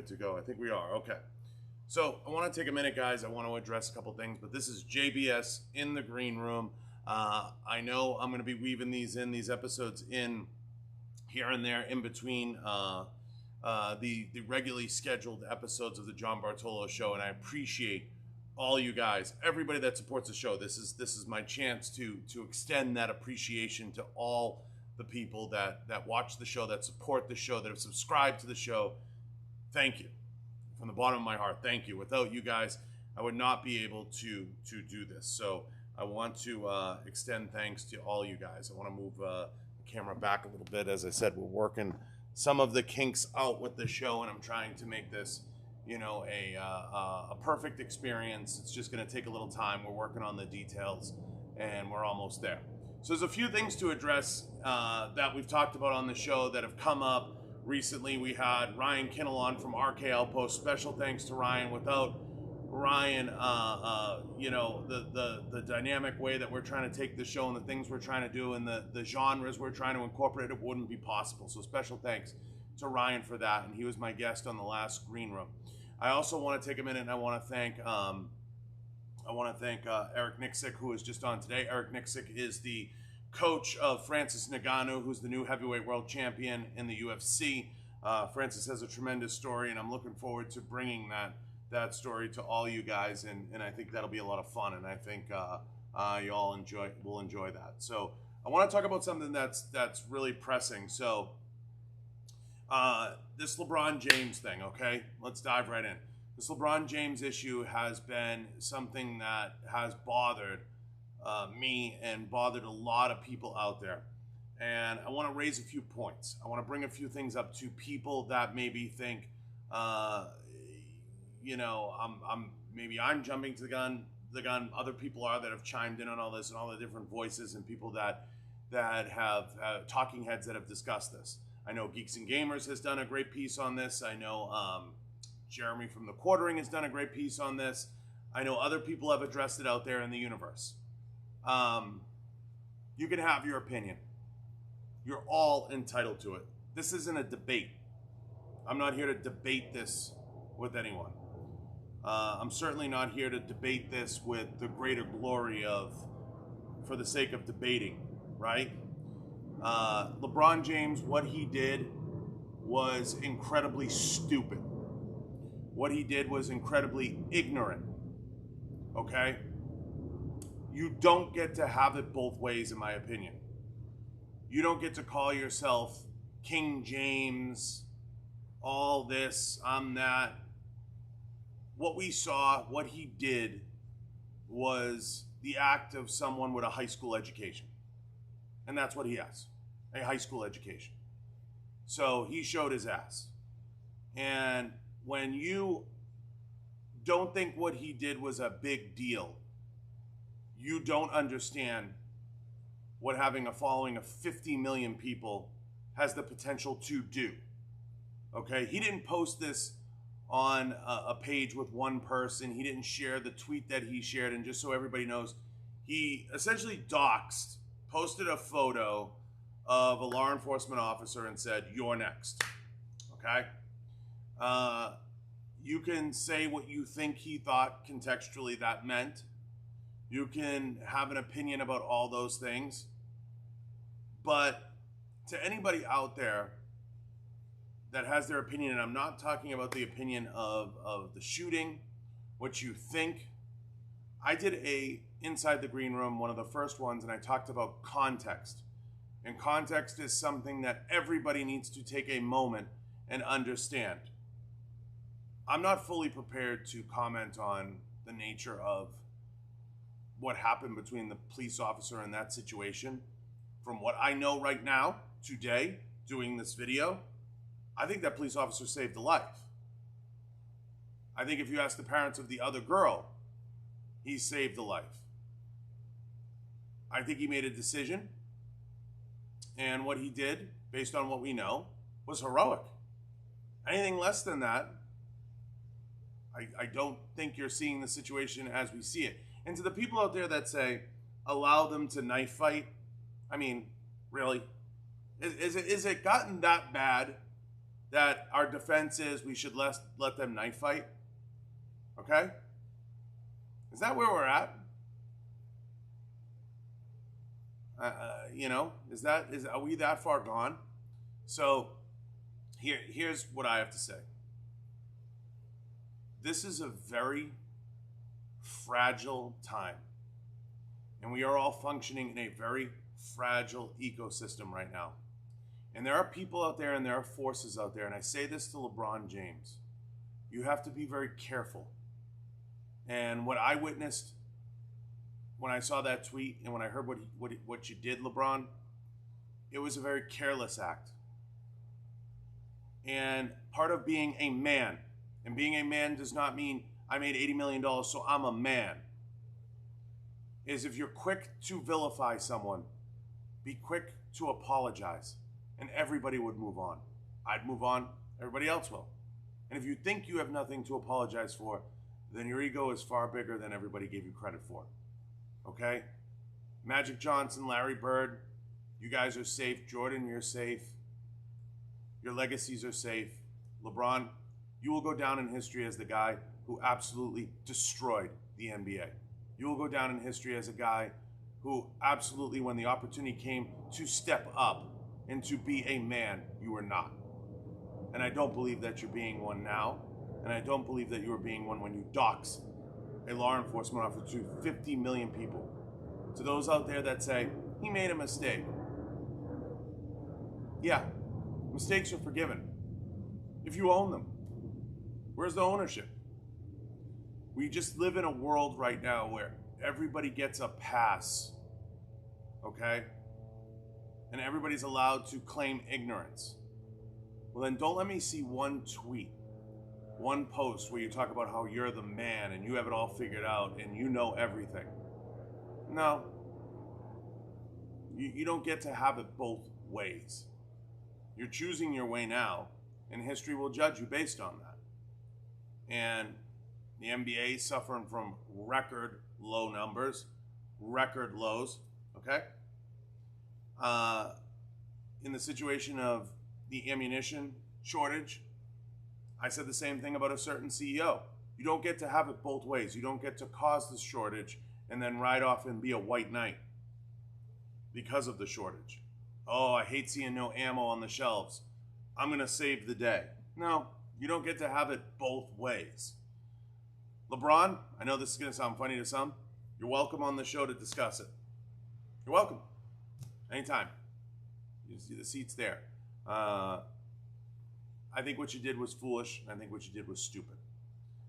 good to go. I think we are. Okay. So I want to take a minute, guys. I want to address a couple things, but this is JBS in the green room. I know I'm going to be weaving these episodes in here and there in between the regularly scheduled episodes of the John Bartolo Show, and I appreciate all you guys, everybody that supports the show. This is my chance to extend that appreciation to all the people that watch the show, that support the show, that have subscribed to the show. Thank you. From the bottom of my heart, thank you. Without you guys, I would not be able to do this. So I want to extend thanks to all you guys. I want to move the camera back a little bit. As I said, we're working some of the kinks out with the show, and I'm trying to make this, you know, a perfect experience. It's just going to take a little time. We're working on the details, and we're almost there. So there's a few things to address that we've talked about on the show that have come up recently. We had Ryan Kinnell on from RK Outpost. Special thanks to Ryan. Without Ryan, you know, the dynamic way that we're trying to take the show and the things we're trying to do and the genres we're trying to incorporate, it wouldn't be possible. So special thanks to Ryan for that, and he was my guest on the last Green Room. I also want to take a minute and I want to thank Eric Nixick, who is just on today. Eric Nixick is the coach of Francis Ngannou, who's the new heavyweight world champion in the UFC. Francis has a tremendous story, and I'm looking forward to bringing that story to all you guys, and I think that'll be a lot of fun, and I think you all will enjoy that. So I want to talk about something that's really pressing. So this LeBron James thing, okay? Let's dive right in. This LeBron James issue has been something that has bothered me and bothered a lot of people out there. And I want to raise a few points. I want to bring a few things up to people that maybe think, you know, I'm jumping to the gun. Other people are that have chimed in on all this and all the different voices and people that have talking heads that have discussed this. I know Geeks and Gamers has done a great piece on this. I know Jeremy from The Quartering has done a great piece on this. I know other people have addressed it out there in the universe. You can have your opinion. You're all entitled to it. This isn't a debate. I'm not here to debate this with anyone. I'm certainly not here to debate this with the greater glory of, for the sake of debating, right? LeBron James, what he did was incredibly stupid. What he did was incredibly ignorant, okay? You don't get to have it both ways, in my opinion. You don't get to call yourself King James, all this, I'm that. What we saw, what he did, was the act of someone with a high school education. And that's what he has, a high school education. So he showed his ass. And when you don't think what he did was a big deal, you don't understand what having a following of 50 million people has the potential to do. Okay? He didn't post this on a page with one person. He didn't share the tweet that he shared. And just so everybody knows, he essentially doxed, posted a photo of a law enforcement officer and said, "You're next." Okay? You can say what you think he thought contextually that meant. You can have an opinion about all those things. But to anybody out there that has their opinion, and I'm not talking about the opinion of the shooting, what you think. I did a Inside the Green Room, one of the first ones, and I talked about context. And context is something that everybody needs to take a moment and understand. I'm not fully prepared to comment on the nature of what happened between the police officer and that situation. From what I know right now, today, doing this video, I think that police officer saved a life. I think if you ask the parents of the other girl, he saved a life. I think he made a decision, and what he did, based on what we know, was heroic. Anything less than that, I don't think you're seeing the situation as we see it. And to the people out there that say, allow them to knife fight, I mean, really? Is it gotten that bad that our defense is we should let them knife fight? Okay? Is that where we're at? Are we that far gone? So here's what I have to say. This is a very fragile time. And we are all functioning in a very fragile ecosystem right now. And there are people out there and there are forces out there. And I say this to LeBron James. You have to be very careful. And what I witnessed when I saw that tweet and when I heard what you did, LeBron, it was a very careless act. And part of being a man, and being a man does not mean I made $80 million, so I'm a man, is if you're quick to vilify someone, be quick to apologize, and everybody would move on. I'd move on, everybody else will. And if you think you have nothing to apologize for, then your ego is far bigger than everybody gave you credit for. Okay? Magic Johnson, Larry Bird, you guys are safe. Jordan, you're safe. Your legacies are safe. LeBron, you will go down in history as the guy who absolutely destroyed the NBA. You will go down in history as a guy who absolutely, when the opportunity came to step up and to be a man, you were not. And I don't believe that you're being one now. And I don't believe that you were being one when you dox a law enforcement officer to 50 million people. To those out there that say, he made a mistake. Yeah, mistakes are forgiven if you own them. Where's the ownership? We just live in a world right now where everybody gets a pass, okay? And everybody's allowed to claim ignorance. Well, then don't let me see one tweet, one post where you talk about how you're the man and you have it all figured out and you know everything. No. You don't get to have it both ways. You're choosing your way now, and history will judge you based on that. And the NBA is suffering from record low numbers, record lows, okay? In the situation of the ammunition shortage, I said the same thing about a certain CEO. You don't get to have it both ways. You don't get to cause the shortage and then ride off and be a white knight because of the shortage. Oh, I hate seeing no ammo on the shelves. I'm going to save the day. No, you don't get to have it both ways. LeBron, I know this is going to sound funny to some. You're welcome on the show to discuss it. You're welcome. Anytime. You see the seat's there. I think what you did was foolish. I think what you did was stupid.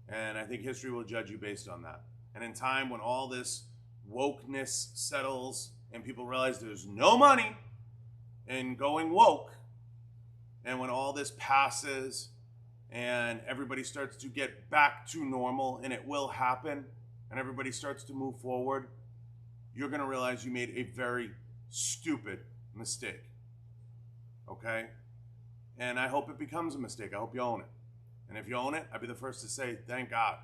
And I think history will judge you based on that. And in time, when all this wokeness settles and people realize there's no money in going woke, and when all this passes and everybody starts to get back to normal, and it will happen, and everybody starts to move forward, you're going to realize you made a very stupid mistake. Okay? And I hope it becomes a mistake. I hope you own it. And if you own it, I'd be the first to say, thank God.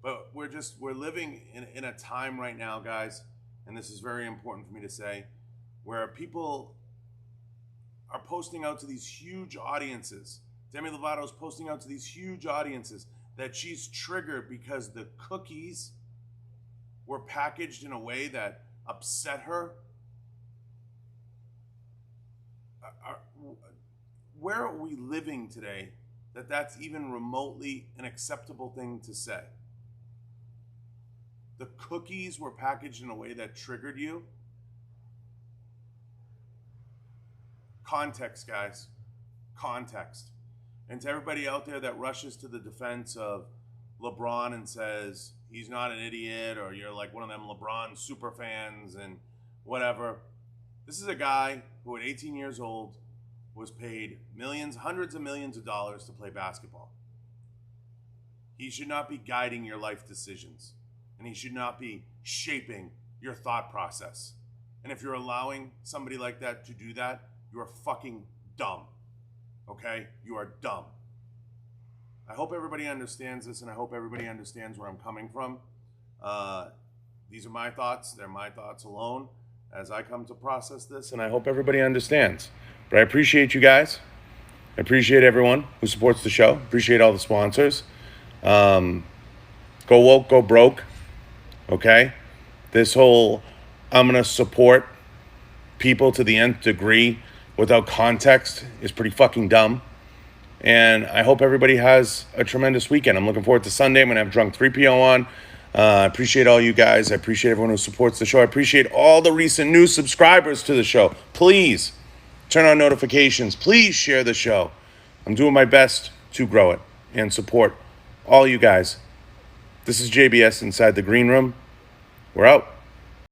But we're living in a time right now, guys, and this is very important for me to say, where people are posting out to these huge audiences. Demi Lovato's posting out to these huge audiences that she's triggered because the cookies were packaged in a way that upset her. Where are we living today that that's even remotely an acceptable thing to say? The cookies were packaged in a way that triggered you. Context, guys. Context. And to everybody out there that rushes to the defense of LeBron and says he's not an idiot, or you're like one of them LeBron super fans and whatever. This is a guy who at 18 years old was paid millions, hundreds of millions of dollars to play basketball. He should not be guiding your life decisions, and he should not be shaping your thought process. And if you're allowing somebody like that to do that, you are fucking dumb. Okay? You are dumb. I hope everybody understands this, and I hope everybody understands where I'm coming from. These are my thoughts. They're my thoughts alone as I come to process this, and I hope everybody understands. But I appreciate you guys. I appreciate everyone who supports the show. Appreciate all the sponsors. Go woke, go broke. Okay? This whole I'm going to support people to the nth degree without context is pretty fucking dumb. And I hope everybody has a tremendous weekend. I'm looking forward to Sunday. I'm going to have Drunk 3PO on. I appreciate all you guys. I appreciate everyone who supports the show. I appreciate all the recent new subscribers to the show. Please turn on notifications. Please share the show. I'm doing my best to grow it and support all you guys. This is JBS Inside the Green Room. We're out.